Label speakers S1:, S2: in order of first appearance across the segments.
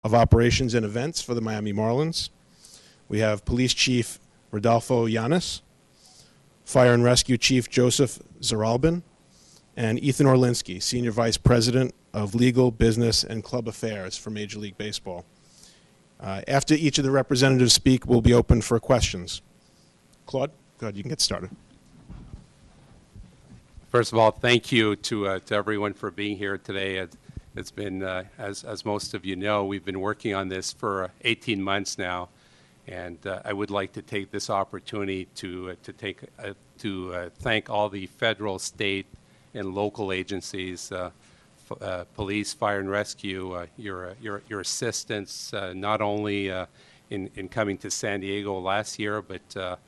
S1: of Operations and Events for the Miami Marlins. We have Police Chief Rodolfo Llanes, Fire and Rescue Chief Joseph Zaralbin, and Ethan Orlinsky, Senior Vice President of Legal, Business, and Club Affairs for Major League Baseball. After each of the representatives speak, we'll be open for questions. Claude, go ahead, you can get started.
S2: First of all, thank you to everyone for being here today. It's been, as most of you know, we've been working on this for 18 months now, and I would like to take this opportunity to thank all the federal, state, and local agencies, police, fire and rescue, your assistance, not only in coming to San Diego last year, but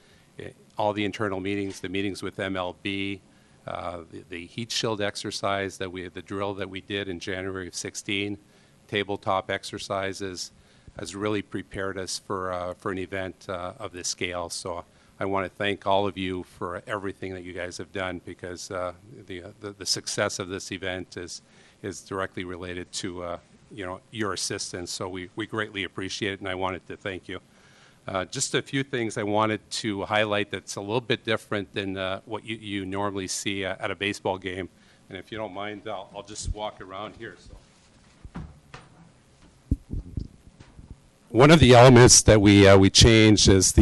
S2: all the internal meetings, the meetings with MLB, the heat shield exercise the drill that we did in January of 16, tabletop exercises, has really prepared us for an event of this scale. So I want to thank all of you for everything that you guys have done, because the success of this event is directly related to your assistance. So we greatly appreciate it, and I wanted to thank you. Just a few things I wanted to highlight that's a little bit different than what you normally see at a baseball game. And if you don't mind, I'll just walk around here. So, one of the elements that we changed is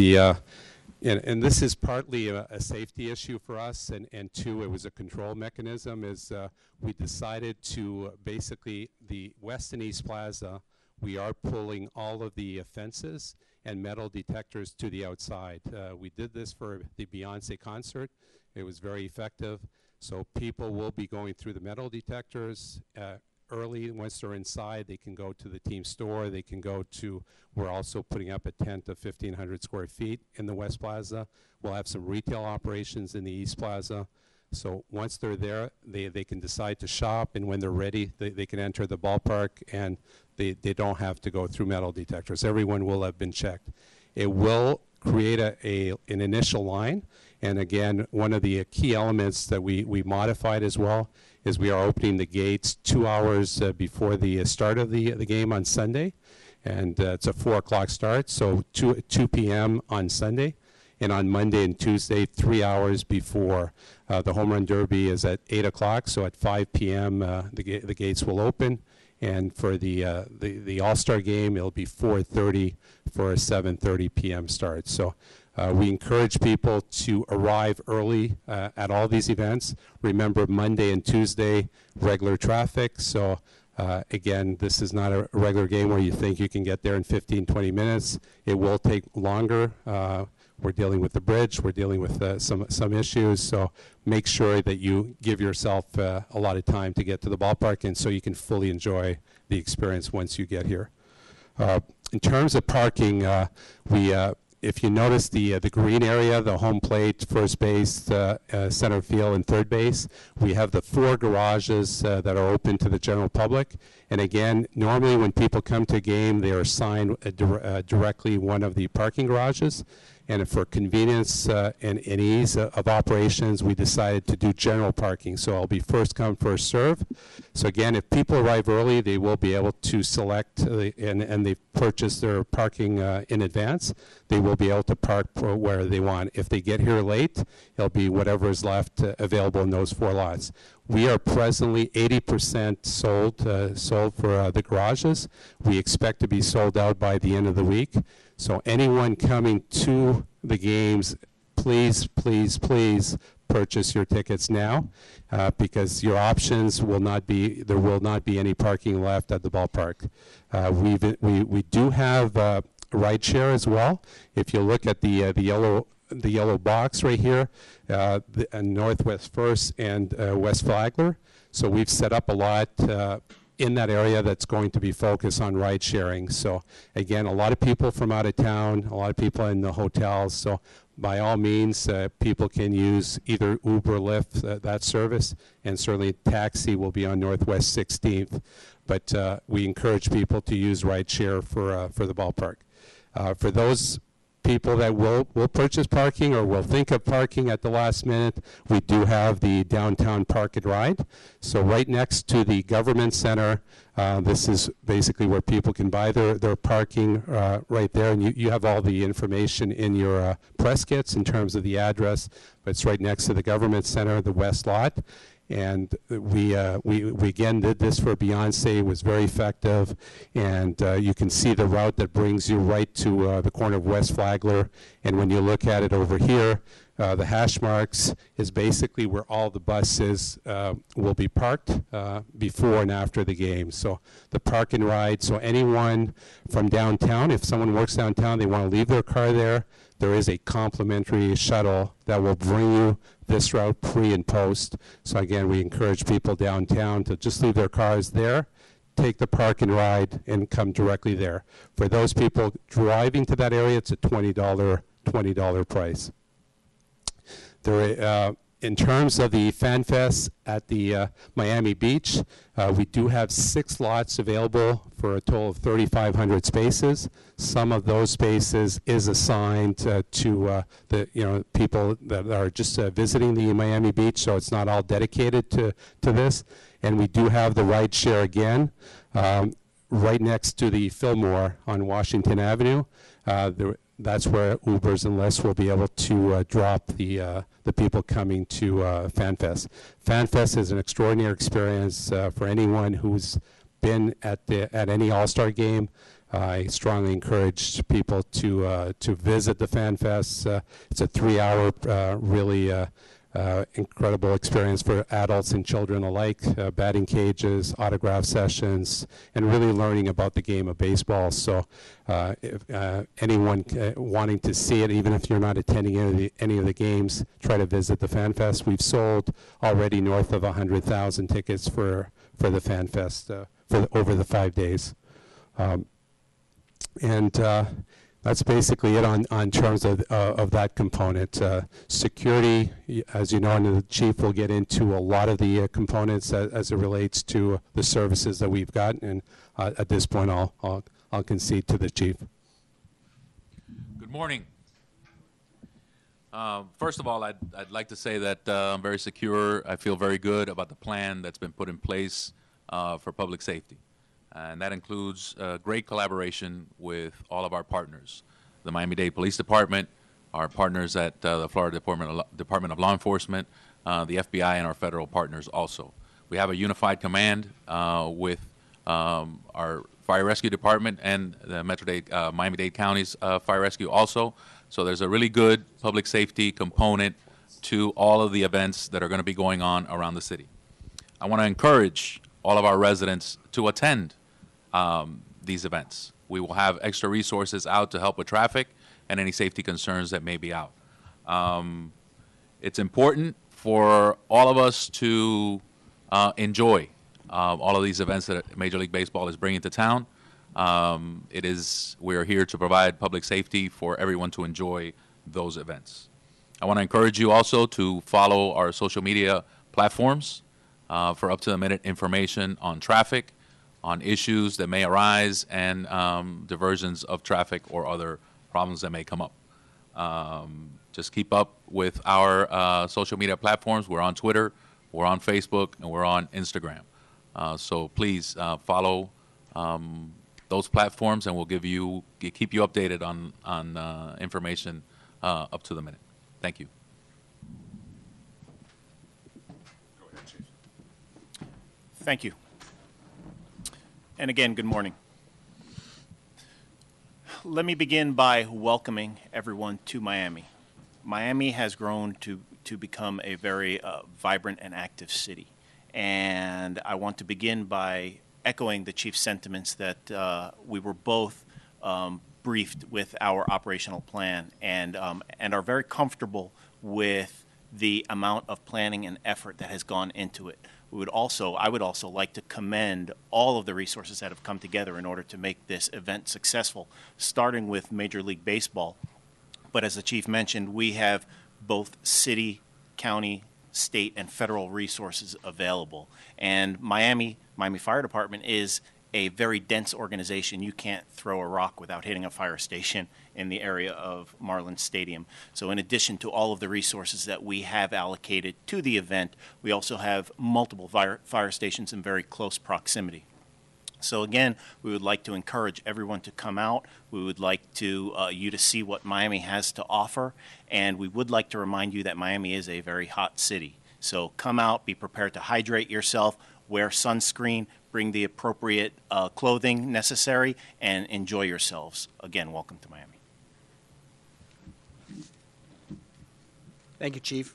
S2: and this is partly a safety issue for us, and two, it was a control mechanism, is we decided to basically, the West and East Plaza, we are pulling all of the fences and metal detectors to the outside. We did this for the Beyonce concert. It was very effective. So people will be going through the metal detectors early. Once they're inside, they can go to the team store. They can go to, we're also putting up a tent of 1,500 square feet in the West Plaza. We'll have some retail operations in the East Plaza. So once they're there, they can decide to shop, and when they're ready, they can enter the ballpark, and they don't have to go through metal detectors. Everyone will have been checked. It will create an initial line, and again, one of the key elements that we modified as well is we are opening the gates 2 hours before the start of the game on Sunday, and it's a 4 o'clock start, so 2 p.m. on Sunday. And on Monday and Tuesday, 3 hours before the Home Run Derby is at 8 o'clock. So at 5 p.m. The gates will open, and for the All-Star game, it'll be 4:30 for a 7:30 p.m. start. So we encourage people to arrive early at all these events. Remember, Monday and Tuesday, regular traffic. So again, this is not a regular game where you think you can get there in 15, 20 minutes. It will take longer. We're dealing with the bridge. We're dealing with some issues. So make sure that you give yourself a lot of time to get to the ballpark, and so you can fully enjoy the experience once you get here. In terms of parking, if you notice the green area, the home plate, first base, center field, and third base, we have the 4 garages that are open to the general public. And again, normally when people come to a game, they are assigned directly one of the parking garages. And for convenience and ease of operations, we decided to do general parking. So it'll be first come, first serve. So again, if people arrive early, they will be able to select, and they've purchased their parking in advance, they will be able to park where they want. If they get here late, it'll be whatever is left available in those 4 lots. We are presently 80% sold for the garages. We expect to be sold out by the end of the week. So anyone coming to the games, please, please, please purchase your tickets now, because your options will not be, there will not be any parking left at the ballpark. We do have ride share as well. If you look at the yellow box right here, Northwest First and West Flagler. So we've set up a lot in that area that's going to be focused on ride sharing. So again, a lot of people from out of town, a lot of people in the hotels. So by all means, people can use either Uber or Lyft, that service, and certainly taxi will be on Northwest 16th. But we encourage people to use ride share for the ballpark. For those people that will purchase parking or will think of parking at the last minute, we do have the downtown park and ride. So right next to the government center, this is basically where people can buy their parking right there. And you have all the information in your press kits in terms of the address, but it's right next to the government center, the west lot. And we again did this for Beyonce. It was very effective, and you can see the route that brings you right to the corner of West Flagler. And when you look at it over here, the hash marks is basically where all the buses will be parked before and after the game. So the park and ride, so anyone from downtown, if someone works downtown, they want to leave their car there is a complimentary shuttle that will bring you this route pre and post. So again, we encourage people downtown to just leave their cars there, take the park and ride, and come directly there. For those people driving to that area, it's a $20 price. In terms of the Fan Fest at the Miami Beach, we do have 6 lots available for a total of 3,500 spaces. Some of those spaces is assigned to the people that are just visiting the Miami Beach, so it's not all dedicated to this. And we do have the ride share again, right next to the Fillmore on Washington Avenue. That's where Ubers and Lyfts will be able to drop the people coming to FanFest. FanFest is an extraordinary experience for anyone who's been at any All-Star game. I strongly encourage people to visit the FanFest. It's a 3-hour really incredible experience for adults and children alike, batting cages, autograph sessions, and really learning about the game of baseball. So if anyone wanting to see it, even if you're not attending any of the games, try to visit the Fan Fest. We've sold already north of 100,000 tickets for the Fan Fest over the 5 days. That's basically it on terms of that component. Security, as you know, and the chief will get into a lot of the components as it relates to the services that we've got. And at this point, I'll concede to the chief.
S3: Good morning. First of all, I'd like to say that I'm very secure. I feel very good about the plan that's been put in place for public safety. And that includes great collaboration with all of our partners, the Miami-Dade Police Department, our partners at the Florida Department of Law Enforcement, the FBI, and our federal partners also. We have a unified command with our Fire Rescue Department and the Miami-Dade County's Fire Rescue also. So there's a really good public safety component to all of the events that are going to be going on around the city. I want to encourage all of our residents to attend these events. We will have extra resources out to help with traffic and any safety concerns that may be out. It's important for all of us to enjoy all of these events that Major League Baseball is bringing to town. We are here to provide public safety for everyone to enjoy those events. I want to encourage you also to follow our social media platforms for up-to-the-minute information on traffic, on issues that may arise, and diversions of traffic or other problems that may come up. Just keep up with our social media platforms. We're on Twitter, we're on Facebook, and we're on Instagram. So please follow those platforms, and we'll keep you updated on information up to the minute. Thank you.
S4: Go ahead, Chief. Thank you. And again, good morning. Let me begin by welcoming everyone to Miami. Miami has grown to become a very vibrant and active city. And I want to begin by echoing the chief's sentiments that we were both briefed with our operational plan and are very comfortable with the amount of planning and effort that has gone into it. I would also like to commend all of the resources that have come together in order to make this event successful, starting with Major League Baseball. But as the chief mentioned, we have both city, county, state, and federal resources available. And Miami Fire Department is a very dense organization. You can't throw a rock without hitting a fire station in the area of Marlins Stadium. So in addition to all of the resources that we have allocated to the event, we also have multiple fire stations in very close proximity. So again, we would like to encourage everyone to come out. We would like you to see what Miami has to offer, and we would like to remind you that Miami is a very hot city. So come out, be prepared to hydrate yourself, wear sunscreen, bring the appropriate clothing necessary, and enjoy yourselves. Again, welcome to Miami.
S5: Thank you, Chief.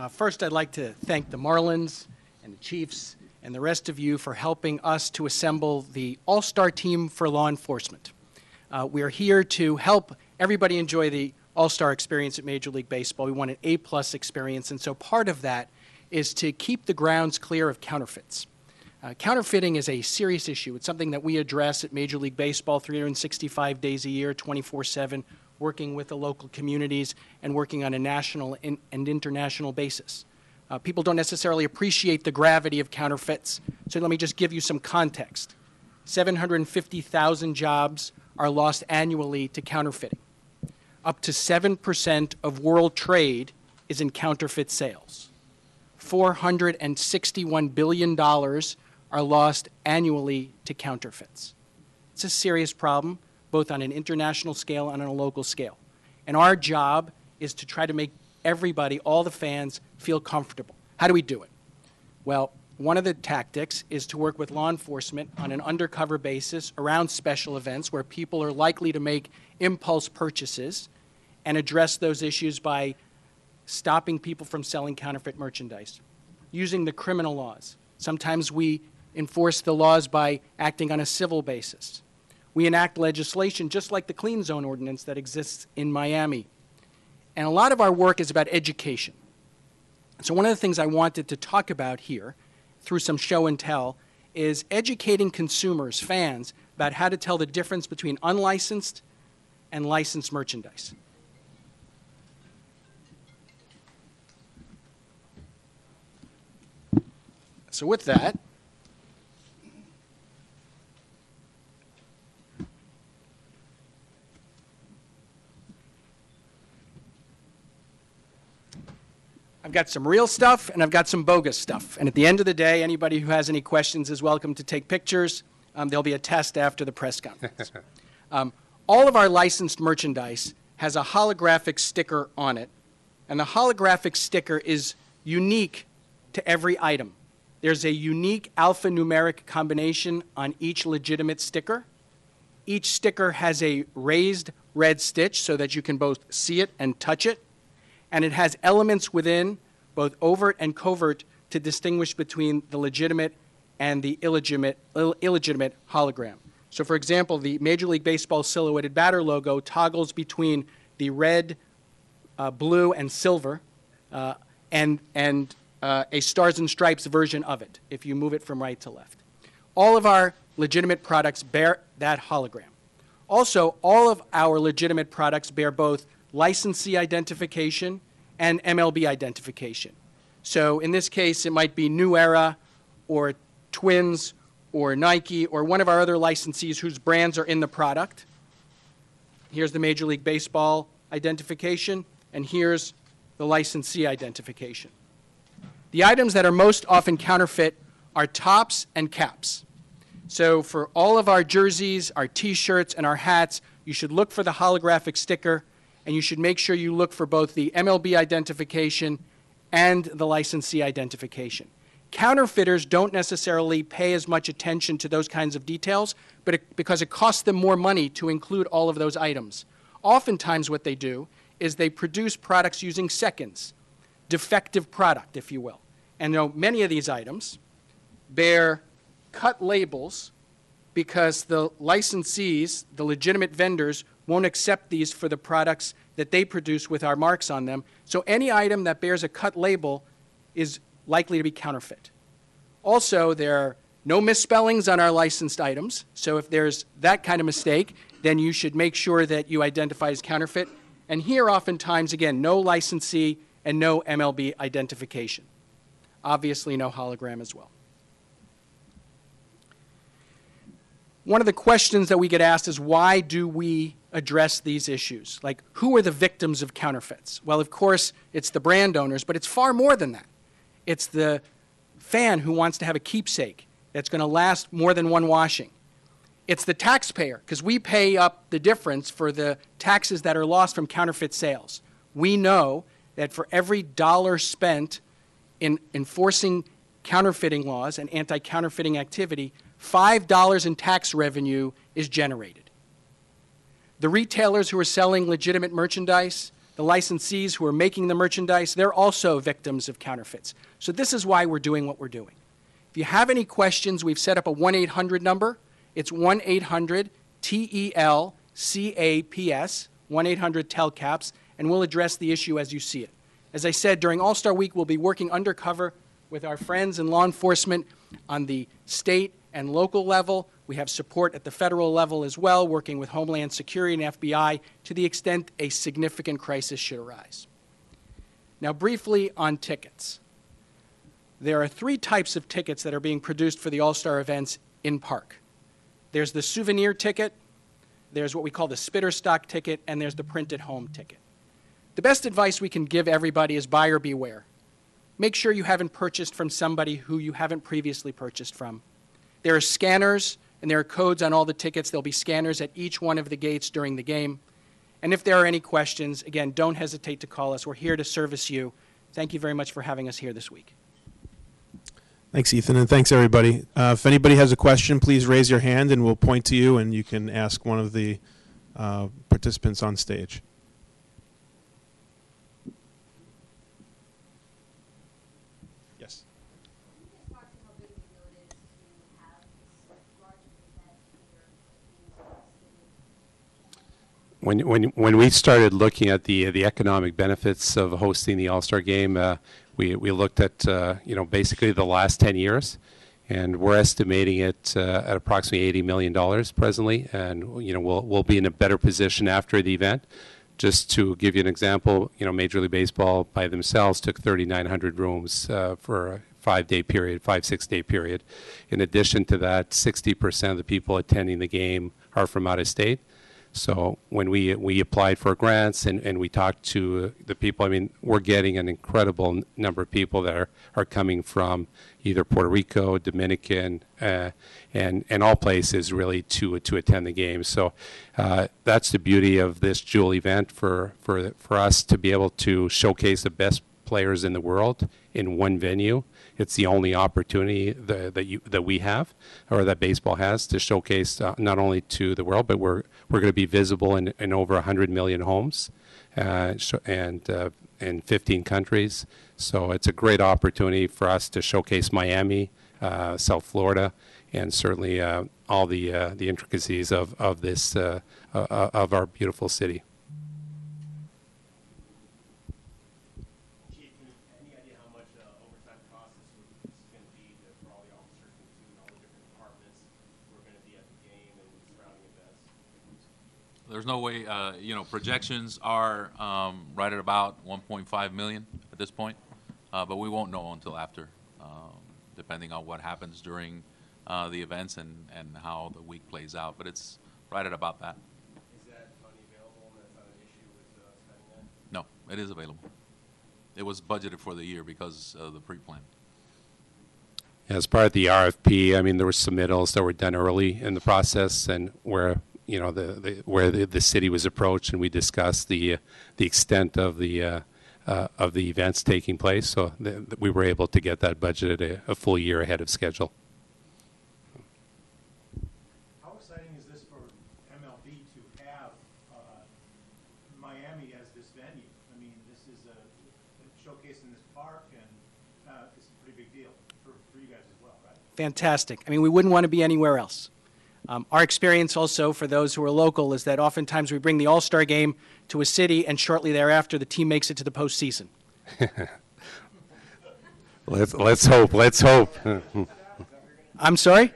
S5: First, I'd like to thank the Marlins and the Chiefs and the rest of you for helping us to assemble the all-star team for law enforcement. We are here to help everybody enjoy the all-star experience at Major League Baseball. We want an A-plus experience, and so part of that is to keep the grounds clear of counterfeits. Counterfeiting is a serious issue. It's something that we address at Major League Baseball 365 days a year, 24/7, working with the local communities and working on a national and international basis. People don't necessarily appreciate the gravity of counterfeits, so let me just give you some context. 750,000 jobs are lost annually to counterfeiting. Up to 7% of world trade is in counterfeit sales. $461 billion are lost annually to counterfeits. It's a serious problem, both on an international scale and on a local scale. And our job is to try to make everybody, all the fans, feel comfortable. How do we do it? Well, one of the tactics is to work with law enforcement on an undercover basis around special events where people are likely to make impulse purchases and address those issues by stopping people from selling counterfeit merchandise, using the criminal laws. Sometimes we enforce the laws by acting on a civil basis. We enact legislation just like the Clean Zone Ordinance that exists in Miami. And a lot of our work is about education. So one of the things I wanted to talk about here through some show and tell is educating consumers, fans, about how to tell the difference between unlicensed and licensed merchandise. So with that, I've got some real stuff and I've got some bogus stuff. And at the end of the day, anybody who has any questions is welcome to take pictures. There'll be a test after the press conference. All of our licensed merchandise has a holographic sticker on it. And the holographic sticker is unique to every item. There's a unique alphanumeric combination on each legitimate sticker. Each sticker has a raised red stitch so that you can both see it and touch it. And it has elements within, both overt and covert, to distinguish between the legitimate and the illegitimate hologram. So for example, the Major League Baseball silhouetted batter logo toggles between the red, blue, and silver, and a Stars and Stripes version of it, if you move it from right to left. All of our legitimate products bear that hologram. Also, all of our legitimate products bear both licensee identification and MLB identification. So in this case, it might be New Era or Twins or Nike or one of our other licensees whose brands are in the product. Here's the Major League Baseball identification, and here's the licensee identification. The items that are most often counterfeit are tops and caps. So for all of our jerseys, our T-shirts, and our hats, you should look for the holographic sticker, and you should make sure you look for both the MLB identification and the licensee identification. Counterfeiters don't necessarily pay as much attention to those kinds of details, because it costs them more money to include all of those items. Oftentimes what they do is they produce products using seconds, defective product, if you will. And many of these items bear cut labels because the licensees, the legitimate vendors, won't accept these for the products that they produce with our marks on them. So any item that bears a cut label is likely to be counterfeit. Also, there are no misspellings on our licensed items. So if there's that kind of mistake, then you should make sure that you identify as counterfeit. And here, oftentimes, again, no licensee and no MLB identification. Obviously, no hologram as well. one of the questions that we get asked is, why do we address these issues? Like, who are the victims of counterfeits? Well, of course, it's the brand owners, but it's far more than that. It's the fan who wants to have a keepsake that's going to last more than one washing. It's the taxpayer, because we pay up the difference for the taxes that are lost from counterfeit sales. We know that for every dollar spent in enforcing counterfeiting laws and anti-counterfeiting activity, $5 in tax revenue is generated. The retailers who are selling legitimate merchandise, the licensees who are making the merchandise, they're also victims of counterfeits. So this is why we're doing what we're doing. If you have any questions, we've set up a 1-800 number. It's 1-800-TELCAPS, 1-800-TELCAPS, and we'll address the issue as you see it. As I said, during All-Star Week, we'll be working undercover with our friends in law enforcement on the state and local level. We have support at the federal level as well, working with Homeland Security and FBI to the extent a significant crisis should arise. Now, briefly on tickets. There are 3 types of tickets that are being produced for the All-Star events in park. There's the souvenir ticket, there's what we call the spitter stock ticket, and there's the printed home ticket. The best advice we can give everybody is buyer beware. Make sure you haven't purchased from somebody who you haven't previously purchased from. There are scanners and there are codes on all the tickets. There'll be scanners at each one of the gates during the game. And if there are any questions, again, don't hesitate to call us. We're here to service you. Thank you very much for having us here this week.
S1: Thanks, Ethan, and thanks, everybody. If anybody has a question, please raise your hand, and we'll point to you, and you can ask one of the participants on stage. Yes.
S2: When we started looking at the economic benefits of hosting the All-Star Game, we looked at basically the last 10 years, and we're estimating it at approximately $80 million presently, and we'll be in a better position after the event. Just to give you an example, Major League Baseball by themselves took 3,900 rooms for a 5-day period, 6-day period. In addition to that, 60% of the people attending the game are from out of state. So when we applied for grants and we talked to the people, I mean, we're getting an incredible number of people that are coming from either Puerto Rico, Dominican, and all places really to attend the game. So that's the beauty of this Jewel event for us to be able to showcase the best players in the world in one venue. It's the only opportunity that we have, or that baseball has, to showcase not only to the world, but we're going to be visible in over 100 million homes and in 15 countries. So it's a great opportunity for us to showcase Miami, South Florida, and certainly all the intricacies of this of our beautiful city.
S3: There's no way, projections are right at about 1.5 million at this point, but we won't know until after, depending on what happens during the events and how the week plays out. But it's right at about that.
S6: Is that money available, and that's not an issue with spending that?
S3: No, it is available. It was budgeted for the year because of the pre-plan.
S2: As part of the RFP, I mean, there were submittals that were done early in the process, and where the city was approached, and we discussed the extent of the events taking place. So we were able to get that budgeted a full year ahead of schedule.
S6: How exciting is this for MLB to have Miami as this venue? I mean, this is a showcase in this park, and it's a pretty big deal for you guys as well, right?
S5: Fantastic. I mean, we wouldn't want to be anywhere else. Our experience also, for those who are local, is that oftentimes we bring the All-Star Game to a city, and shortly thereafter the team makes it to the postseason.
S2: Let's hope. Let's hope.
S5: I'm sorry?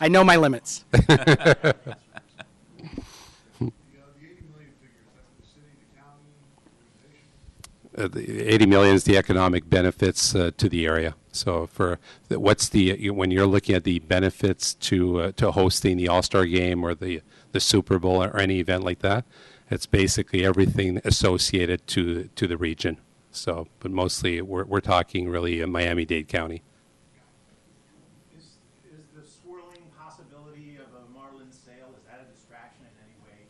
S5: I know my limits.
S2: The $80 million is the economic benefits to the area. So when you're looking at the benefits to hosting the All-Star game or the Super Bowl or any event like that, it's basically everything associated to the region. So, but mostly we're talking really Miami-Dade County.
S6: Is the swirling possibility of a Marlins sale, is that a distraction in any way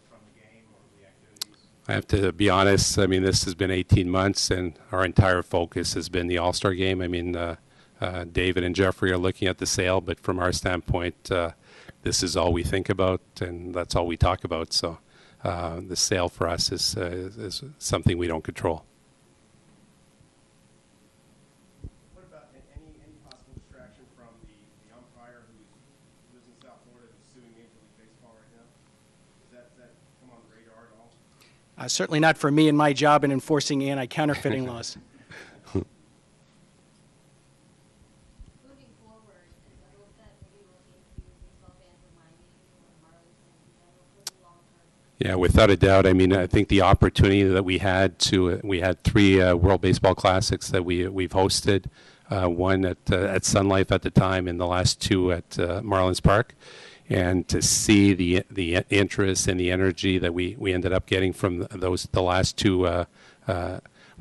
S6: from the game or the activities?
S2: I have to be honest, I mean, this has been 18 months, and our entire focus has been the All-Star game. I mean, David and Jeffrey are looking at the sale, but from our standpoint, this is all we think about, and that's all we talk about. So the sale for us is something we don't control.
S7: What about any possible distraction from the umpire who lives in South Florida who's suing Major League Baseball right now? Does that come on the radar at all?
S5: Certainly not for me and my job in enforcing anti-counterfeiting laws.
S8: Moving forward, is a hope that maybe we'll see baseball fans in Miami or Marlins fans in general for the long term?
S2: Yeah, without a doubt. I mean, I think the opportunity that we had we had 3 World Baseball Classics that we've hosted, one at Sun Life at the time, and the last 2 at Marlins Park. And to see the interest and the energy that we ended up getting from the last 2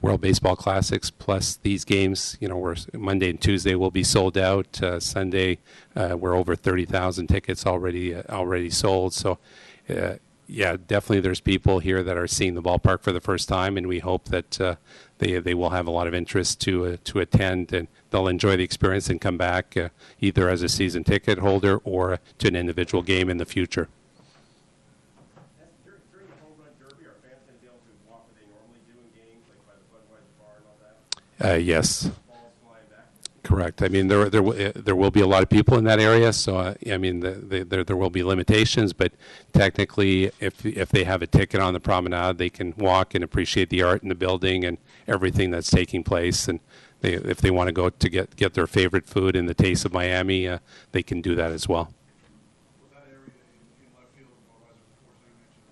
S2: World Baseball Classics, plus these games, we're Monday and Tuesday will be sold out. Sunday, we're over 30,000 tickets already sold. So, yeah, definitely there's people here that are seeing the ballpark for the first time, and we hope that they will have a lot of interest to attend, and they'll enjoy the experience and come back either as a season ticket holder or to an individual game in the future.
S7: During the home run derby, are fans going to be able to walk where they normally do in games, like by the Budweiser bar and all that?
S2: Yes.
S7: Balls flying back?
S2: Correct. I mean, there will be a lot of people in that area, so I mean, there will be limitations. But technically, if they have a ticket on the promenade, they can walk and appreciate the art in the building and everything that's taking place. And if they want to go to get their favorite food and the taste of Miami, they can do that as well.
S6: Well, that area in left field, Budweiser, before, so you mentioned,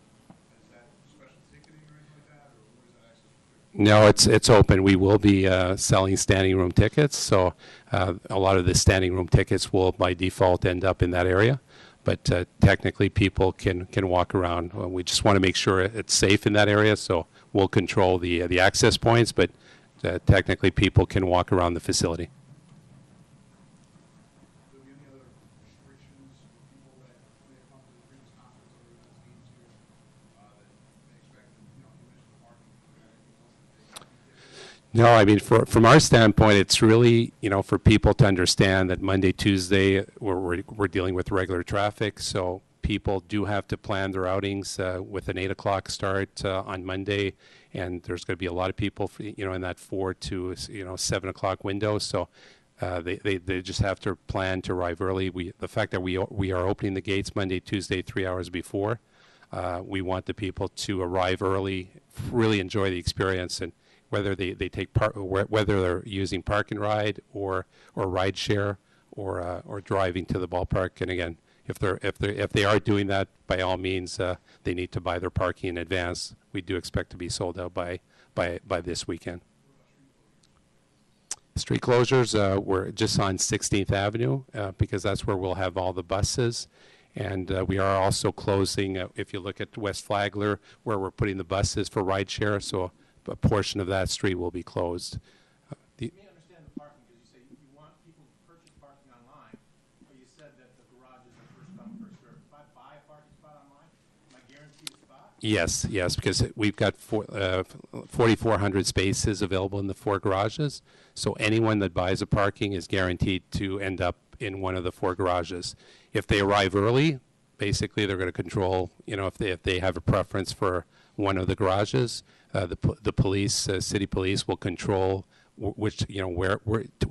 S6: is that special ticketing or anything like that, or what is that access restricted?
S2: No, it's open. We will be selling standing room tickets, so a lot of the standing room tickets will by default end up in that area. But technically, people can walk around. We just want to make sure it's safe in that area, so we'll control the access points. But technically, people can walk around the facility.
S6: Will there be any other restrictions for people that may have come to the previous conference or the teams here that they expect, you mentioned the parking, anything else that they
S2: No, I mean, from our standpoint, it's really, for people to understand that Monday, Tuesday, we're dealing with regular traffic, so people do have to plan their outings with an 8 o'clock start on Monday, and there's going to be a lot of people, in that 4 to 7 o'clock window. So they just have to plan to arrive early. The fact that we are opening the gates Monday, Tuesday, 3 hours before, we want the people to arrive early, really enjoy the experience, and whether they take part, whether they're using park and ride or ride share or driving to the ballpark. And again, if they are doing that, by all means, they need to buy their parking in advance. We do expect to be sold out by this weekend. Street closures, we're just on 16th Avenue because that's where we'll have all the buses. And we are also closing, if you look at West Flagler, where we're putting the buses for rideshare, so a portion of that street will be closed.
S6: Let me understand the parking, because you say you want people to purchase parking online, but you said that the garage is a first come, first served. If I buy a parking spot online, am I guaranteed a spot?
S2: Yes, because we've got 4,400 spaces available in the 4 garages, so anyone that buys a parking is guaranteed to end up in one of the 4 garages. If they arrive early, basically they're going to control, if they have a preference for one of the garages, the police, city police will control which,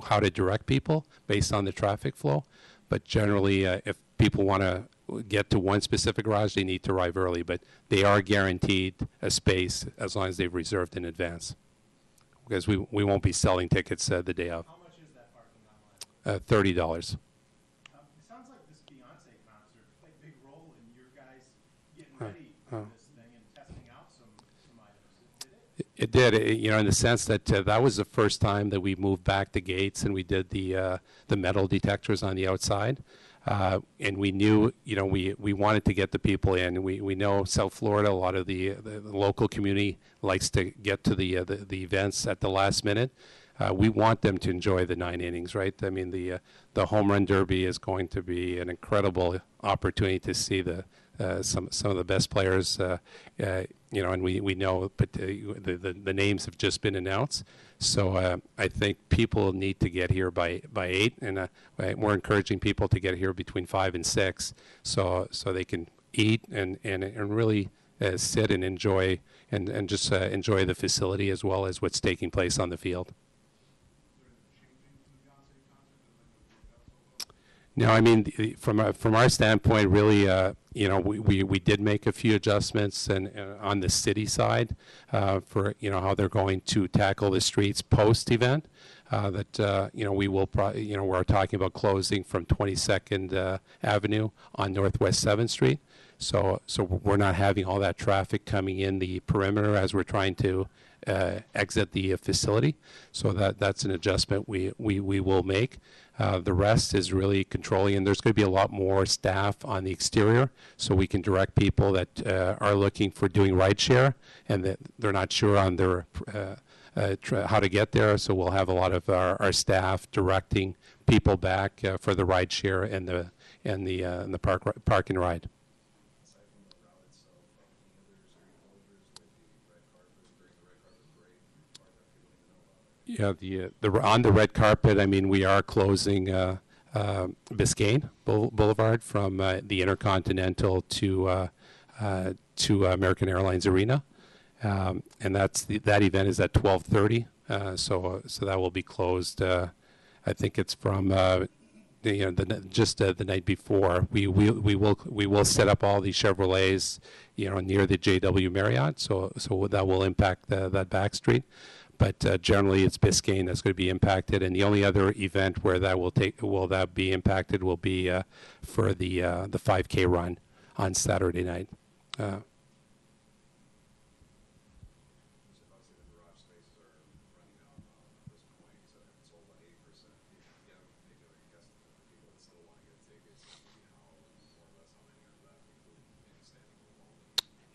S2: how to direct people based on the traffic flow. But generally, if people want to get to one specific garage, they need to arrive early. But they are guaranteed a space as long as they've reserved in advance, because we won't be selling tickets the day of.
S6: How much is that parking online?
S2: $30.
S6: It sounds like this Beyonce concert played a big role in your guys getting ready for this thing and testing out some items. Did
S2: It did, in the sense that that was the first time that we moved back the gates and we did the metal detectors on the outside. And we knew, we wanted to get the people in. We know South Florida, a lot of the local community likes to get to the events at the last minute. We want them to enjoy the 9 innings, right? I mean, the home run derby is going to be an incredible opportunity to see some of the best players, and we know, but the names have just been announced. So I think people need to get here by 8, and we're encouraging people to get here between 5 and 6, so they can eat and really sit and enjoy and just enjoy the facility as well as what's taking place on the field. No, I mean, from our standpoint, really, we did make a few adjustments and on the city side for how they're going to tackle the streets post event. We will we're talking about closing from 22nd Avenue on Northwest 7th Street. So we're not having all that traffic coming in the perimeter as we're trying to exit the facility. So that's an adjustment we will make. The rest is really controlling, and there's going to be a lot more staff on the exterior, so we can direct people that are looking for doing rideshare and that they're not sure on their how to get there. So we'll have a lot of our staff directing people back for the rideshare and the park and ride. Yeah, on the red carpet, I mean, we are closing Biscayne Boulevard from the Intercontinental to American Airlines Arena, and that event is at 12:30. So that will be closed. I think it's from the night before. We will set up all the Chevrolets, near the JW Marriott. So that will impact that back street. But generally, it's Biscayne that's going to be impacted, and the only other event where that will be impacted will be for the 5K run on Saturday night.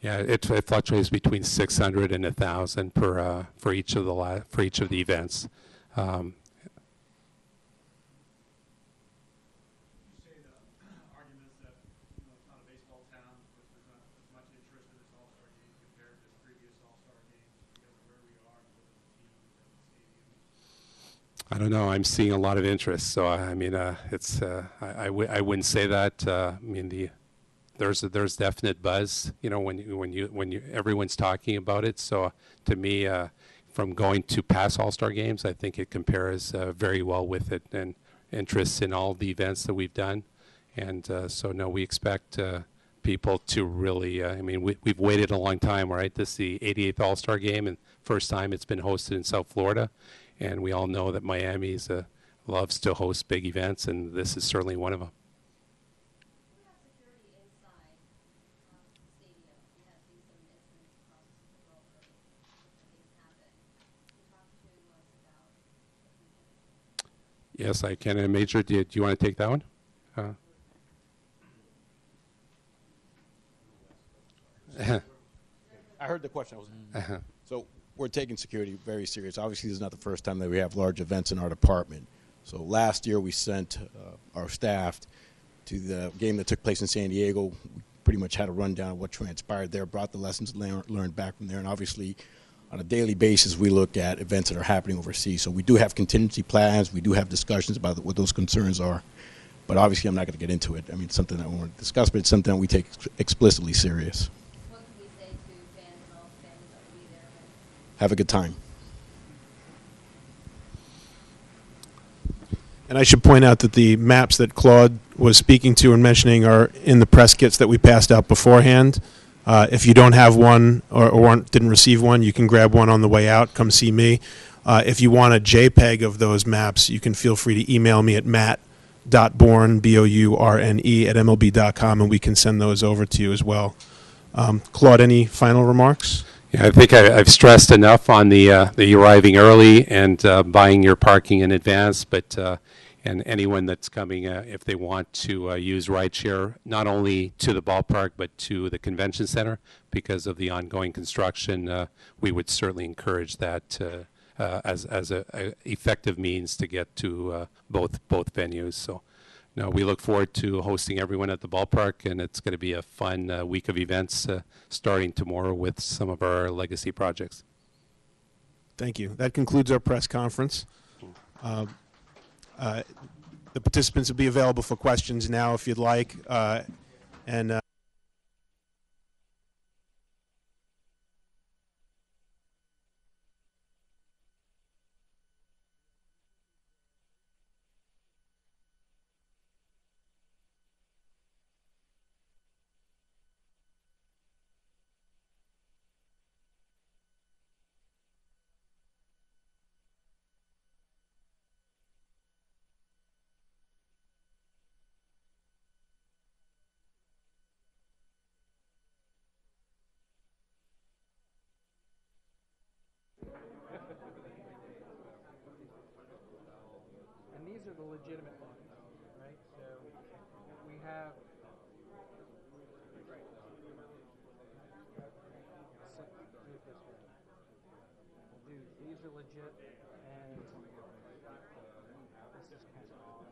S2: Yeah, it fluctuates between 600 and 1,000 for each of the events.
S6: You say the arguments that it's not a baseball town, but there's not as much interest in this All-Star game compared to previous All-Star games because of where we are and with the teams and the stadium.
S2: I don't know. I'm seeing a lot of interest, so I mean, I wouldn't say that. I mean, there's definite buzz, when everyone's talking about it. So to me, from going to past All-Star games, I think it compares very well with it, and interest in all the events that we've done. And so no, we expect people to really. I mean, we've waited a long time, right? This is the 88th All-Star game, and first time it's been hosted in South Florida, and we all know that Miami loves to host big events, and this is certainly one of them. Yes, I can. Major, do you want to take that one?
S9: I heard the question. So we're taking security very serious. Obviously, this is not the first time that we have large events in our department. So last year we sent our staff to the game that took place in San Diego. We pretty much had a rundown of what transpired there, brought the lessons learned back from there, and obviously on a daily basis we look at events that are happening overseas. So we do have contingency plans. We do have discussions about what those concerns are. But obviously I'm not going to get into it. I mean, it's something that I want to discuss, but it's something that we take explicitly serious.
S8: What can we say to fans and all the fans that will be there?
S9: Have a good time.
S1: And I should point out that the maps that Claude was speaking to and mentioning are in the press kits that we passed out beforehand. If you don't have one or didn't receive one, you can grab one on the way out. Come see me. If you want a JPEG of those maps, you can feel free to email me at matt.bourne, B-O-U-R-N-E, at MLB.com, and we can send those over to you as well. Claude, any final remarks?
S2: Yeah, I think I've stressed enough on the arriving early and buying your parking in advance, but and anyone that's coming, if they want to use rideshare, not only to the ballpark but to the convention center, because of the ongoing construction, we would certainly encourage that as a effective means to get to both venues. So. No, we look forward to hosting everyone at the ballpark, and it's going to be a fun week of events starting tomorrow with some of our legacy projects.
S1: Thank you. That concludes our press conference. The participants will be available for questions now if you'd like. And
S5: And these are the legitimate ones, right? So we have. These are legit, and this is kind of off.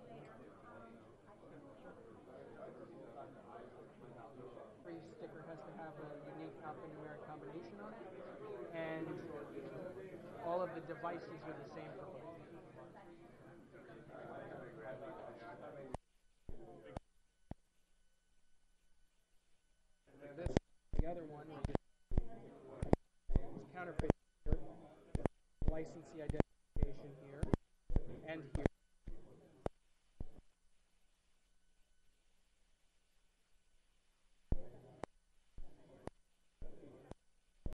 S5: Every sticker has to have a unique alphanumeric combination on it, and all of the devices are the same for both. This, the other one, is counterfeit. Licensee identification here and here.